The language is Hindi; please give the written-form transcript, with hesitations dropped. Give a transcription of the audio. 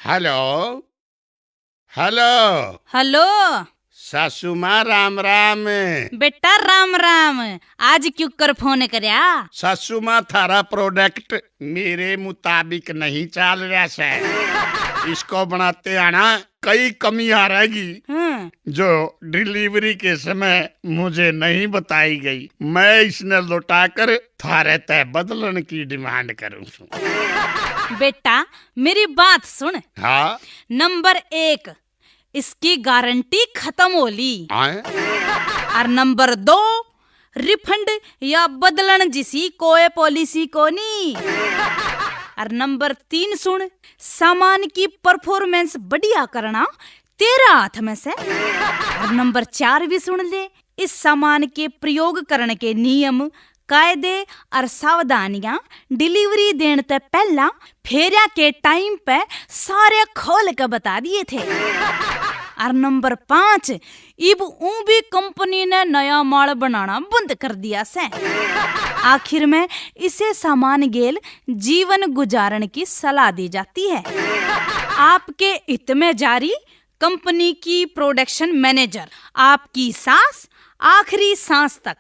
हेलो हेलो हेलो सासू माँ राम राम। बेटा राम राम। आज क्यों कर फोन करया? सासू माँ थारा प्रोडक्ट मेरे मुताबिक नहीं चल रहा है। इसको बनाते आना कई कमियां रहेगी जो डिलीवरी के समय मुझे नहीं बताई गई। मैं इसने लौटाकर थारे तय बदलन की डिमांड करूँ। बेटा मेरी बात सुन। हाँ नंबर 1, इसकी गारंटी खत्म होली। और नंबर 2, रिफंड या बदलन जिसी कोई पॉलिसी को नहीं। और नंबर 3 सुन, सामान की परफॉर्मेंस बढ़िया करना तेरा हाथ में से। और नंबर 4 भी सुन ले, इस सामान के प्रयोग करने के नियम कायदे और सावधानियां डिलीवरी देने से पहला फेरिया के टाइम पे सारे खोल के बता दिए थे। और नंबर 5, इब भी कंपनी ने नया माल बनाना बंद कर दिया से। आखिर में इसे सामान गेल जीवन गुजारने की सलाह दी जाती है। आपके हित में जारी, कंपनी की प्रोडक्शन मैनेजर, आपकी सास आखिरी सांस तक।